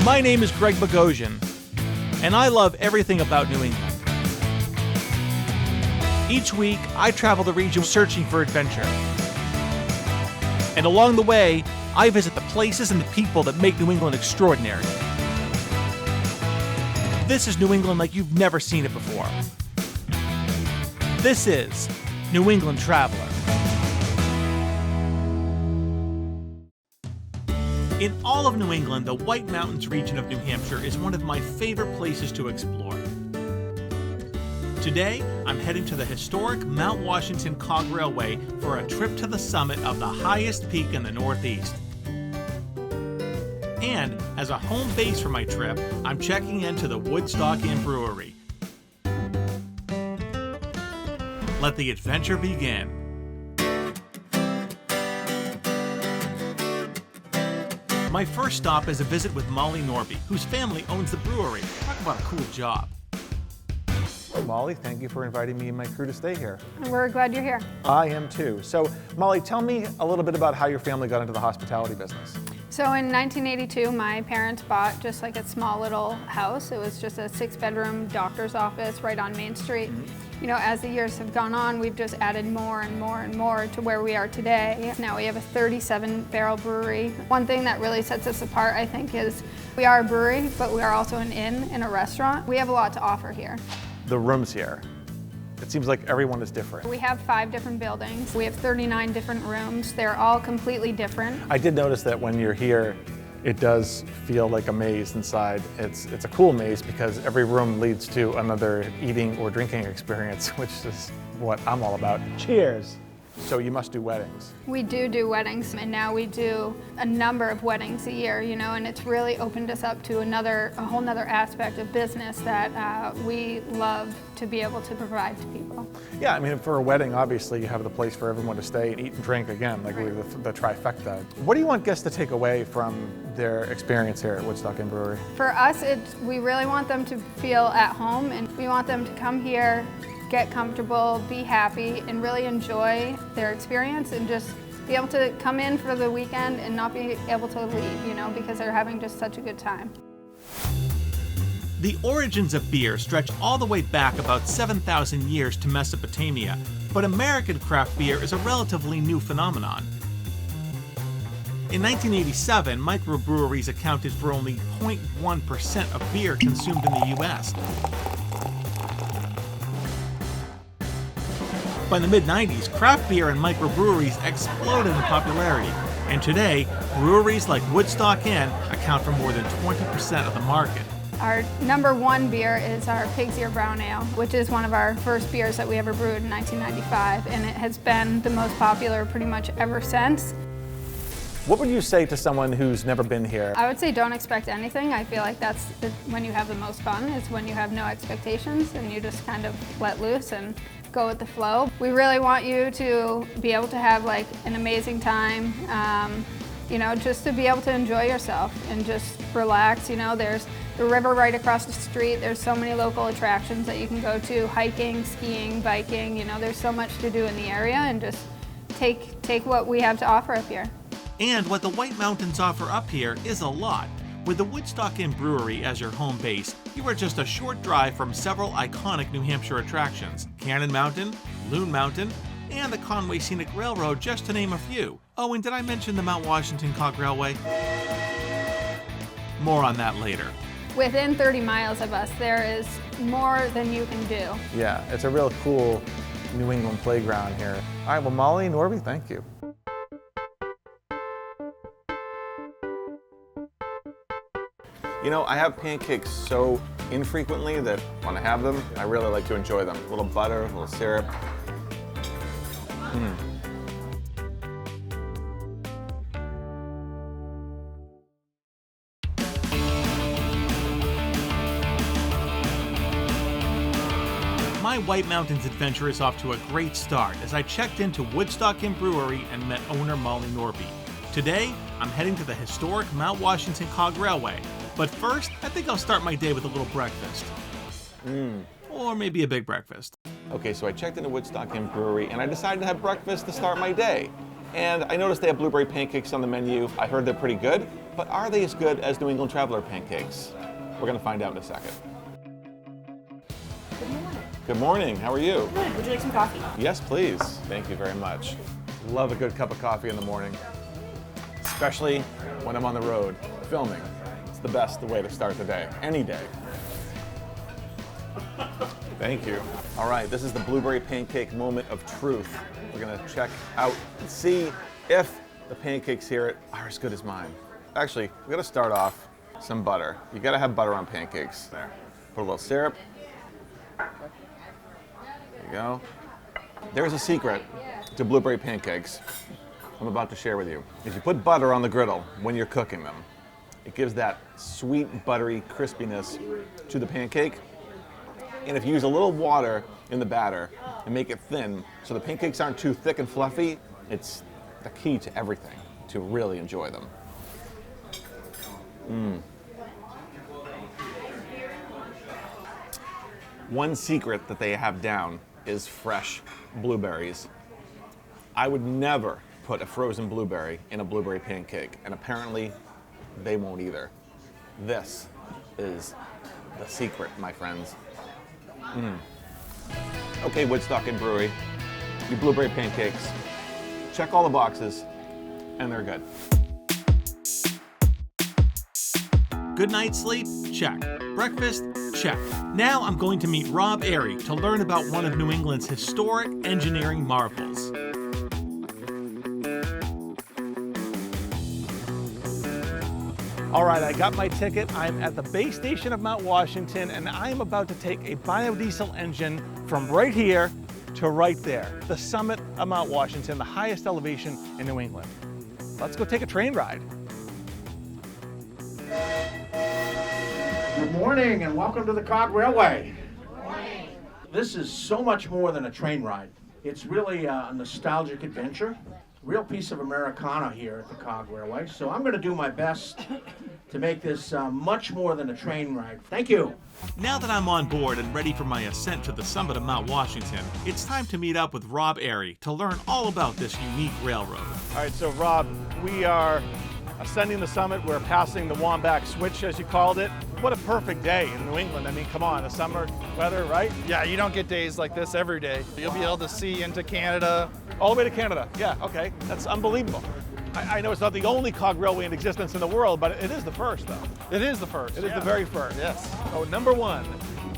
My name is Greg Bogosian, and I love everything about New England. Each week, I travel the region searching for adventure. And along the way, I visit the places and the people that make New England extraordinary. This is New England like you've never seen it before. This is New England Traveler. In all of New England, the White Mountains region of New Hampshire is one of my favorite places to explore. Today, I'm heading to the historic Mount Washington Cog Railway for a trip to the summit of the highest peak in the Northeast. And as a home base for my trip, I'm checking into the Woodstock Inn Brewery. Let the adventure begin. My first stop is a visit with Molly Norby, whose family owns the brewery. Talk about a cool job. Molly, thank you for inviting me and my crew to stay here. We're glad you're here. I am too. So, Molly, tell me a little bit about how your family got into the hospitality business. So in 1982, my parents bought just like a small little house. It was just a 6-bedroom doctor's office right on Main Street. You know, as the years have gone on, we've just added more and more and more to where we are today. Now we have a 37-barrel brewery. One thing that really sets us apart, I think, is we are a brewery, but we are also an inn and a restaurant. We have a lot to offer here. The rooms here, it seems like everyone is different. We have 5 different buildings. We have 39 different rooms. They're all completely different. I did notice that when you're here, it does feel like a maze inside. It's a cool maze because every room leads to another eating or drinking experience, which is what I'm all about. Cheers! So you must do weddings. We do weddings, and now we do a number of weddings a year, you know, and it's really opened us up to a whole nother aspect of business that we love to be able to provide to people. Yeah, I mean, for a wedding, obviously, you have the place for everyone to stay and eat and drink again, like Right. the trifecta. What do you want guests to take away from their experience here at Woodstock Inn Brewery? For us, we really want them to feel at home, and we want them to come here, get comfortable, be happy, and really enjoy their experience and just be able to come in for the weekend and not be able to leave, you know, because they're having just such a good time. The origins of beer stretch all the way back about 7,000 years to Mesopotamia, but American craft beer is a relatively new phenomenon. In 1987, microbreweries accounted for only 0.1% of beer consumed in the U.S. By the mid-90s, craft beer and microbreweries exploded in popularity, and today, breweries like Woodstock Inn account for more than 20% of the market. Our number 1 beer is our Pig's Ear Brown Ale, which is one of our first beers that we ever brewed in 1995, and it has been the most popular pretty much ever since. What would you say to someone who's never been here? I would say don't expect anything. I feel like that's when you have the most fun, is when you have no expectations and you just kind of let loose and go with the flow. We really want you to be able to have like an amazing time, you know, just to be able to enjoy yourself and just relax. You know, there's the river right across the street. There's so many local attractions that you can go to, hiking, skiing, biking. You know, there's so much to do in the area, and just take what we have to offer up here. And what the White Mountains offer up here is a lot. With the Woodstock Inn Brewery as your home base, you are just a short drive from several iconic New Hampshire attractions: Cannon Mountain, Loon Mountain, and the Conway Scenic Railroad, just to name a few. Oh, and did I mention the Mount Washington Cog Railway? More on that later. Within 30 miles of us, there is more than you can do. Yeah, it's a real cool New England playground here. All right, well, Molly, Norby, thank you. You know, I have pancakes so infrequently that when I have them, I really like to enjoy them. A little butter, a little syrup. My White Mountains adventure is off to a great start as I checked into Woodstock Inn Brewery and met owner Molly Norby. Today, I'm heading to the historic Mount Washington Cog Railway. But first, I think I'll start my day with a little breakfast. Or maybe a big breakfast. Okay, so I checked into Woodstock Inn Brewery and I decided to have breakfast to start my day. And I noticed they have blueberry pancakes on the menu. I heard they're pretty good, but are they as good as New England Traveler pancakes? We're gonna find out in a second. Good morning. Good morning, how are you? Good. Would you like some coffee? Yes, please. Thank you very much. Love a good cup of coffee in the morning, especially when I'm on the road filming. It's the best way to start the day, any day. Thank you. All right, this is the blueberry pancake moment of truth. We're gonna check out and see if the pancakes here are as good as mine. Actually, we gotta start off some butter. You gotta have butter on pancakes. There. Put a little syrup. There you go. There's a secret to blueberry pancakes I'm about to share with you. If you put butter on the griddle when you're cooking them, it gives that sweet, buttery crispiness to the pancake. And if you use a little water in the batter and make it thin so the pancakes aren't too thick and fluffy, it's the key to everything to really enjoy them. One secret that they have down is fresh blueberries. I would never put a frozen blueberry in a blueberry pancake, and apparently they won't either. This is the secret, my friends. Okay, Woodstock Inn Brewery, your blueberry pancakes, check all the boxes, and they're good. Good night's sleep? Check. Breakfast? Check. Now I'm going to meet Rob Airy to learn about one of New England's historic engineering marvels. All right, I got my ticket. I'm at the base station of Mount Washington, and I'm about to take a biodiesel engine from right here to right there, the summit of Mount Washington, the highest elevation in New England. Let's go take a train ride. Good morning and welcome to the Cog Railway. Good morning. This is so much more than a train ride. It's really a nostalgic adventure. Real piece of Americana here at the Cog Railway. So I'm going to do my best to make this much more than a train ride. Thank you. Now that I'm on board and ready for my ascent to the summit of Mount Washington, it's time to meet up with Rob Airy to learn all about this unique railroad. All right, so Rob, we are ascending the summit. We're passing the Wamback Switch, as you called it. What a perfect day in New England. I mean, come on, the summer weather, right? Yeah, you don't get days like this every day. You'll be able to see into Canada. All the way to Canada. Yeah, okay. That's unbelievable. I know it's not the only cog railway in existence in the world, but it is the first, though. It is the first. It is the very first. Yes. Oh, number one.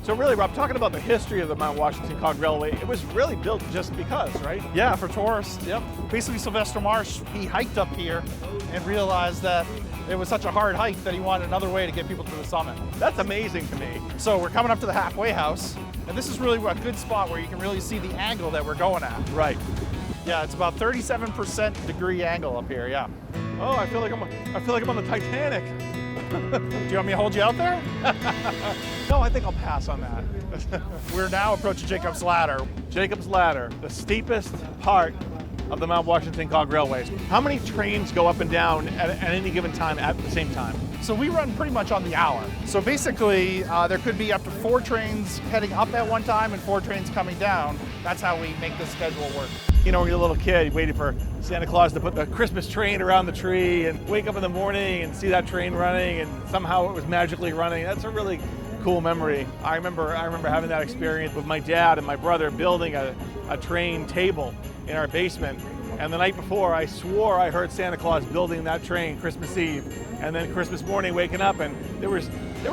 So really, Rob, talking about the history of the Mount Washington Cog Railway, it was really built just because, right? Yeah, for tourists. Yep. Basically, Sylvester Marsh, he hiked up here and realized that it was such a hard hike that he wanted another way to get people to the summit. That's amazing to me. So we're coming up to the halfway house, and this is really a good spot where you can really see the angle that we're going at. Right. Yeah, it's about 37% degree angle up here. Yeah. Oh, I feel like I'm on the Titanic. Do you want me to hold you out there? No, I think I'll pass on that. We're now approaching Jacob's Ladder. Jacob's Ladder, the steepest part of the Mount Washington Cog Railway. How many trains go up and down at any given time at the same time? So we run pretty much on the hour. So basically, there could be up to 4 trains heading up at one time and 4 trains coming down. That's how we make the schedule work. You know, when you're a little kid, waiting for Santa Claus to put the Christmas train around the tree and wake up in the morning and see that train running and somehow it was magically running. That's a really cool memory. I remember having that experience with my dad and my brother building a train table in our basement. And the night before, I swore I heard Santa Claus building that train Christmas Eve. And then Christmas morning, waking up, and there were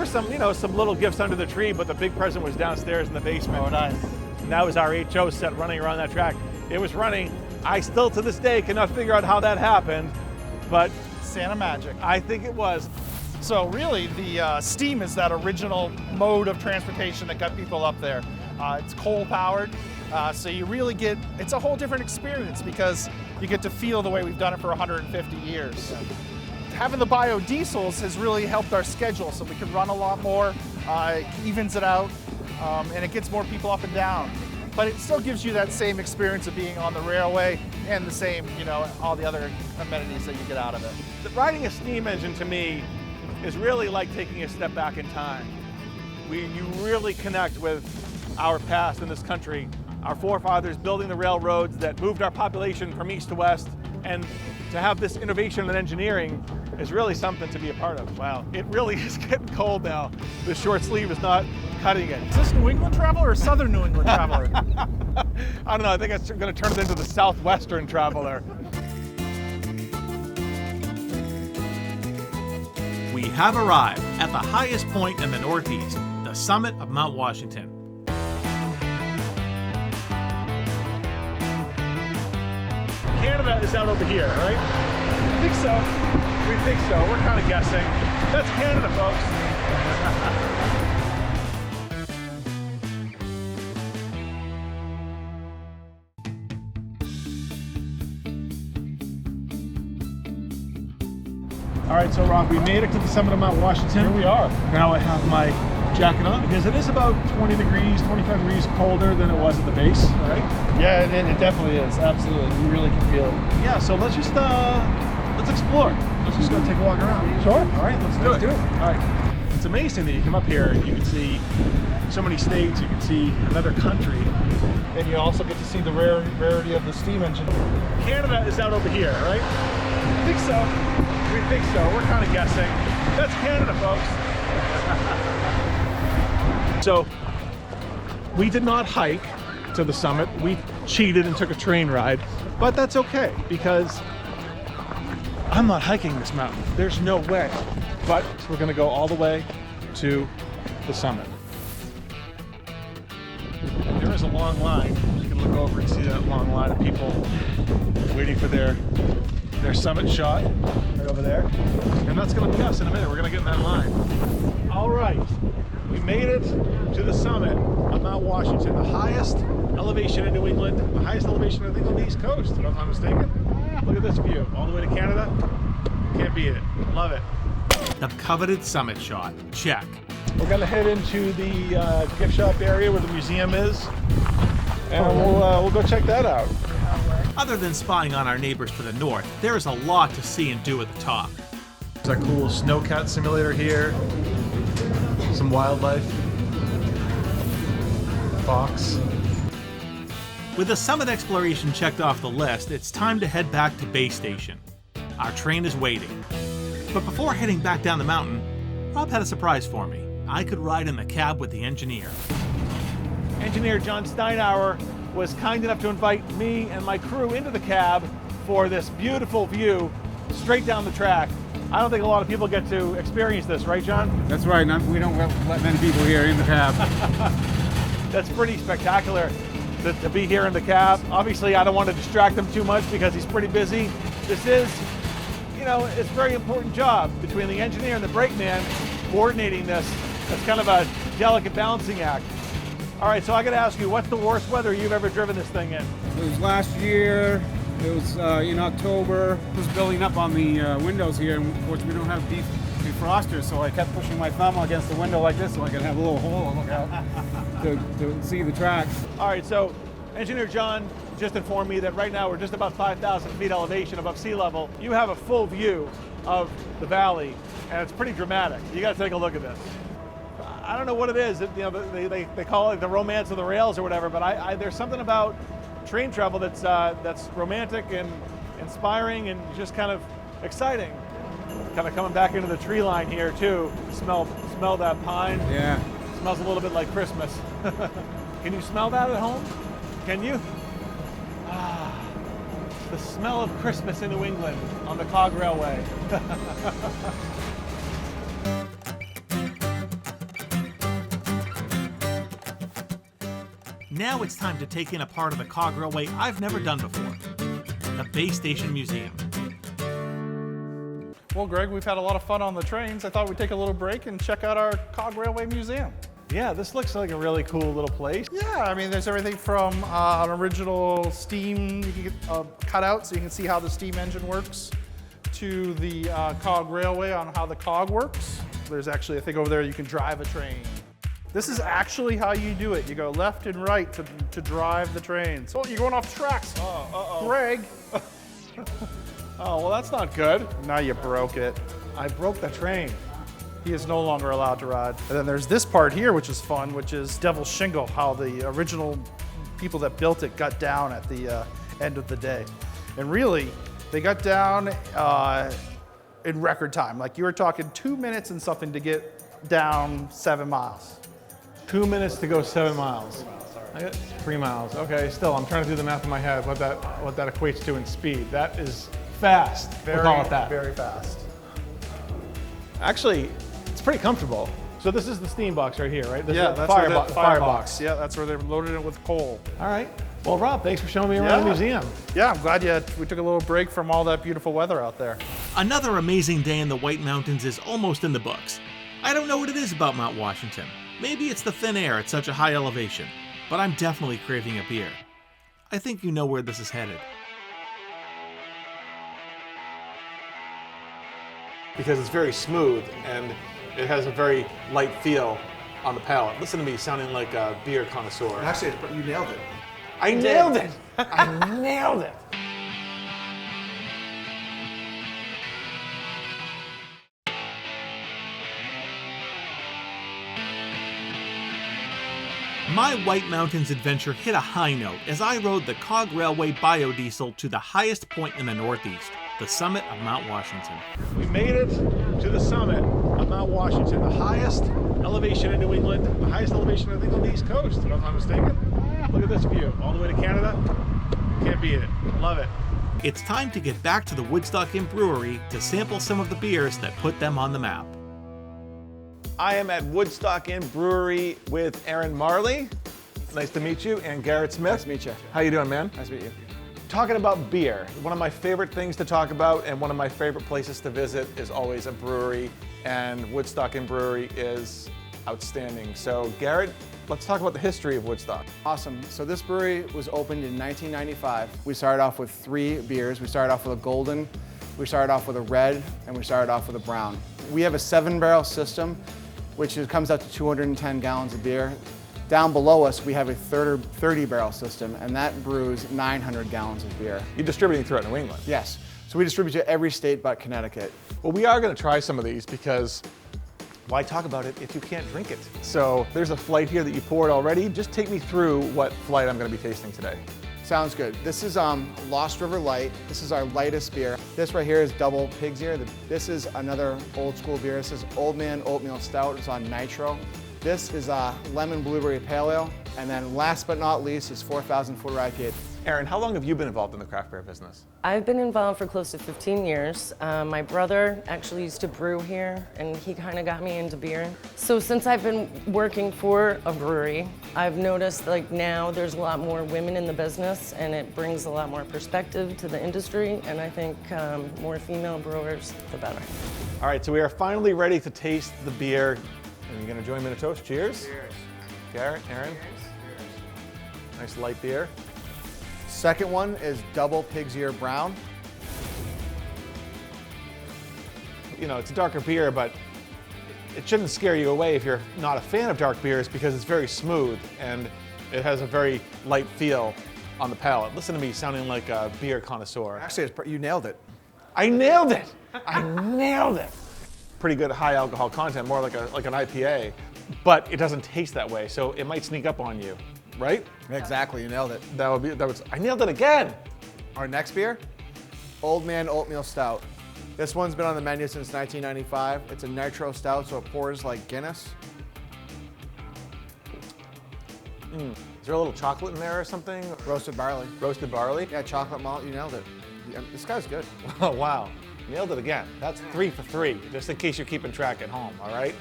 some, some little gifts under the tree, but the big present was downstairs in the basement. Oh, nice. And that was our HO set running around that track. It was running. I still, to this day, cannot figure out how that happened, but Santa magic. I think it was. So really, the steam is that original mode of transportation that got people up there. It's coal powered, so you really get, it's a whole different experience because you get to feel the way we've done it for 150 years. Having the biodiesels has really helped our schedule, so we can run a lot more, evens it out, and it gets more people up and down. But it still gives you that same experience of being on the railway and the same, all the other amenities that you get out of it. Riding a steam engine, to me, is really like taking a step back in time. You really connect with our past in this country, our forefathers building the railroads that moved our population from east to west And to have this innovation and engineering is really something to be a part of. Wow, it really is getting cold now. The short sleeve is not cutting it. Is this New England Traveler or Southern New England Traveler? I don't know, I think it's gonna turn it into the Southwestern Traveler. We have arrived at the highest point in the Northeast, the summit of Mount Washington. Canada is out over here, right? I think so. We think so. We're kind of guessing. That's Canada, folks. All right, so Rob, we made it to the summit of Mount Washington. Here we are. Now I have my jacket on because it is about 20 degrees, 25 degrees colder than it was at the base, right? Yeah, it definitely is. Absolutely. You really can feel it. Yeah, so let's just, let's explore. Let's just go take a walk around. Sure. All right, let's do it. All right. It's amazing that you come up here and you can see so many states, you can see another country. And you also get to see the rarity of the steam engine. Canada is out over here, right? I think so. We think so. We're kind of guessing. That's Canada, folks. So we did not hike to the summit. We cheated and took a train ride, but that's okay because I'm not hiking this mountain. There's no way. But we're gonna go all the way to the summit. There is a long line. You can look over and see that long line of people waiting for their summit shot right over there. And that's gonna be us in a minute. We're gonna get in that line. All right, we made it to the summit of Mount Washington, the highest elevation in New England, the highest elevation I think on the East Coast, if I'm not mistaken. Look at this view, all the way to Canada. Can't beat it, love it. The coveted summit shot, check. We're gonna head into the gift shop area where the museum is, and we'll go check that out. Other than spying on our neighbors to the north, there is a lot to see and do at the top. There's a cool snowcat simulator here, some wildlife, fox. With the summit exploration checked off the list, it's time to head back to base station. Our train is waiting. But before heading back down the mountain, Rob had a surprise for me. I could ride in the cab with the engineer. Engineer John Steinauer was kind enough to invite me and my crew into the cab for this beautiful view straight down the track. I don't think a lot of people get to experience this, right, John? That's right. We don't let many people here in the cab. That's pretty spectacular to be here in the cab. Obviously, I don't want to distract him too much because he's pretty busy. This is, you know, it's a very important job between the engineer and the brakeman coordinating this. It's kind of a delicate balancing act. All right, so I got to ask you, what's the worst weather you've ever driven this thing in? It was last year. It was in October. It was building up on the windows here, and of course we don't have defrosters, so I kept pushing my thumb against the window like this so I could have a little hole to look out to see the tracks. All right, so Engineer John just informed me that right now we're just about 5,000 feet elevation above sea level. You have a full view of the valley, and it's pretty dramatic. You got to take a look at this. I don't know what it is. You know, they call it the romance of the rails or whatever, but there's something about train travel that's romantic and inspiring and just kind of exciting. Kind of coming back into the tree line here too. Smell that pine. Yeah. Smells a little bit like Christmas. Can you smell that at home? Can you? Ah, the smell of Christmas in New England on the Cog Railway. Now it's time to take in a part of the Cog Railway I've never done before, the Base Station Museum. Well, Greg, we've had a lot of fun on the trains. I thought we'd take a little break and check out our Cog Railway Museum. Yeah, this looks like a really cool little place. Yeah, I mean, there's everything from an original steam you can get cut out so you can see how the steam engine works, to the Cog Railway on how the cog works. There's actually a thing over there you can drive a train. This is actually how you do it. You go left and right to drive the train. So you're going off tracks. Uh-oh. Greg. Oh, well, that's not good. Now you broke it. I broke the train. He is no longer allowed to ride. And then there's this part here, which is fun, which is Devil's Shingle, how the original people that built it got down at the end of the day. And really, They got down in record time. Like you were talking 2 minutes and something to get down 7 miles. 2 minutes to go 7 miles. I got 3 miles. Okay, still, I'm trying to do the math in my head, what that equates to in speed. That is fast. We'll call it that. Very fast. Actually, it's pretty comfortable. So this is the steam box right here, right? This Yeah, is the that's firebox. Yeah, that's where they loaded it with coal. All right. Well, Rob, thanks for showing me around the museum. Yeah, I'm glad we took a little break from all that beautiful weather out there. Another amazing day in the White Mountains is almost in the books. I don't know what it is about Mount Washington. Maybe it's the thin air at such a high elevation, but I'm definitely craving a beer. I think you know where this is headed. Because it's very smooth and it has a very light feel on the palate. Listen to me sounding like a beer connoisseur. Actually, you nailed it. I nailed it! I nailed it! My White Mountains adventure hit a high note as I rode the Cog Railway biodiesel to the highest point in the Northeast, the summit of Mount Washington. We made it to the summit of Mount Washington, the highest elevation in New England, the highest elevation, I think, on the East Coast, if I'm not mistaken. Look at this view, all the way to Canada. Can't beat it. Love it. It's time to get back to the Woodstock Inn Brewery to sample some of the beers that put them on the map. I am at Woodstock Inn Brewery with Aaron Marley. Nice to meet you, and Garrett Smith. Nice to meet you. How you doing, man? Nice to meet you. Talking about beer, one of my favorite things to talk about and one of my favorite places to visit is always a brewery, and Woodstock Inn Brewery is outstanding. So Garrett, let's talk about the history of Woodstock. Awesome. So this brewery was opened in 1995. We started off with 3 beers. We started off with a golden, we started off with a red, and we started off with a brown. We have a 7-barrel system, which comes out to 210 gallons of beer. Down below us, we have a 30-barrel system, and that brews 900 gallons of beer. You're distributing throughout New England. Yes. So we distribute to every state but Connecticut. Well, we are going to try some of these because why talk about it if you can't drink it? So there's a flight here that you poured already. Just take me through what flight I'm going to be tasting today. Sounds good. This is Lost River Light. This is our lightest beer. This right here is Double Pig's Ear. This is another old school beer. This is Old Man Oatmeal Stout. It's on nitro. This is Lemon Blueberry Pale Ale. And then last but not least is 4,000 Footer IPA. Aaron, how long have you been involved in the craft beer business? I've been involved for close to 15 years. My brother actually used to brew here, and he kind of got me into beer. So since I've been working for a brewery, I've noticed like now there's a lot more women in the business, and it brings a lot more perspective to the industry, and I think more female brewers, the better. All right, so we are finally ready to taste the beer. And you're gonna join me in a toast. Cheers. Cheers. Garrett, Aaron. Cheers. Nice light beer. Second one is Double Pig's Ear Brown. You know, it's a darker beer, but it shouldn't scare you away if you're not a fan of dark beers because it's very smooth and it has a very light feel on the palate. Listen to me sounding like a beer connoisseur. Actually, you nailed it. I nailed it! I nailed it! Pretty good high alcohol content, more like an IPA, but it doesn't taste that way, so it might sneak up on you, right? Exactly, you nailed it. I nailed it again! Our next beer, Old Man Oatmeal Stout. This one's been on the menu since 1995. It's a nitro stout, so it pours like Guinness. Is there a little chocolate in there or something? Roasted barley. Roasted barley? Yeah, chocolate malt, you nailed it. Yeah, this guy's good. Oh, wow. Nailed it again. That's 3 for 3, just in case you're keeping track at home, all right?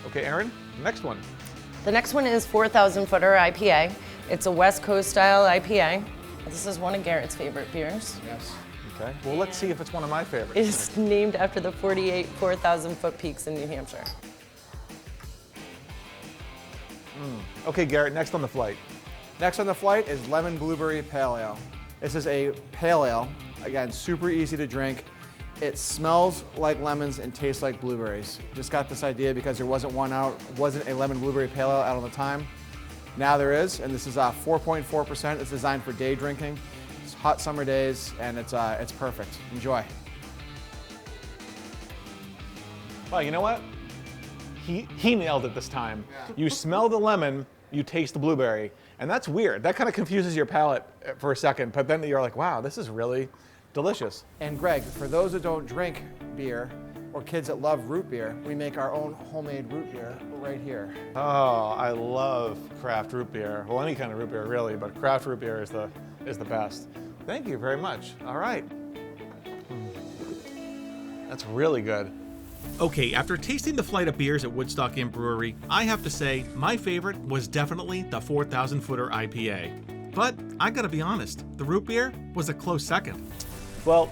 Okay, Aaron, next one. The next one is 4,000 Footer IPA. It's a West Coast style IPA. This is one of Garrett's favorite beers. Yes. Okay, well, let's see if it's one of my favorites. It's named after the 48 4,000 foot peaks in New Hampshire. Okay, Garrett, next on the flight. Next on the flight is Lemon Blueberry Pale Ale. This is a pale ale. Again, super easy to drink. It smells like lemons and tastes like blueberries. Just got this idea because there wasn't a lemon blueberry pale ale out on the time. Now there is, and this is 4.4%. It's designed for day drinking. It's hot summer days, and it's perfect. Enjoy. Well, you know what? He nailed it this time. Yeah. You smell the lemon, you taste the blueberry, and that's weird. That kind of confuses your palate for a second, but then you're like, wow, this is really delicious. And Greg, for those that don't drink beer, or kids that love root beer, we make our own homemade root beer right here. Oh, I love craft root beer. Well, any kind of root beer really, but craft root beer is the best. Thank you very much. All right. That's really good. Okay, after tasting the flight of beers at Woodstock Inn Brewery, I have to say my favorite was definitely the 4,000 footer IPA. But I gotta be honest, the root beer was a close second. Well,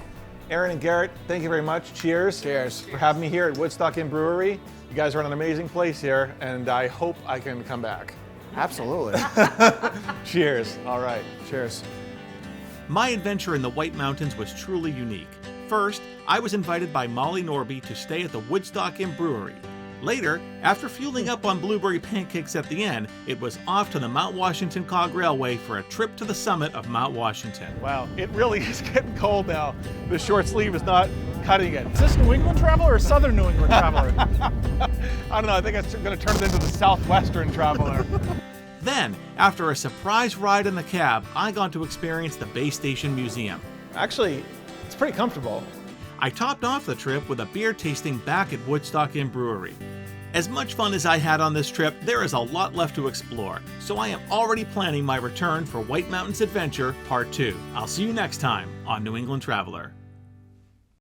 Aaron and Garrett, thank you very much. Cheers. Cheers. For having me here at Woodstock Inn Brewery. You guys are in an amazing place here, and I hope I can come back. Absolutely. Cheers. All right. Cheers. My adventure in the White Mountains was truly unique. First, I was invited by Molly Norby to stay at the Woodstock Inn Brewery. Later, after fueling up on blueberry pancakes at the end, it was off to the Mount Washington Cog Railway for a trip to the summit of Mount Washington. Wow, it really is getting cold now. The short sleeve is not cutting it. Is this New England Traveler or Southern New England Traveler? I don't know, I think it's going to turn it into the Southwestern Traveler. Then, after a surprise ride in the cab, I got to experience the Bay Station Museum. Actually, it's pretty comfortable. I topped off the trip with a beer tasting back at Woodstock Inn Brewery. As much fun as I had on this trip, there is a lot left to explore, so I am already planning my return for White Mountains Adventure Part 2. I'll see you next time on New England Traveler.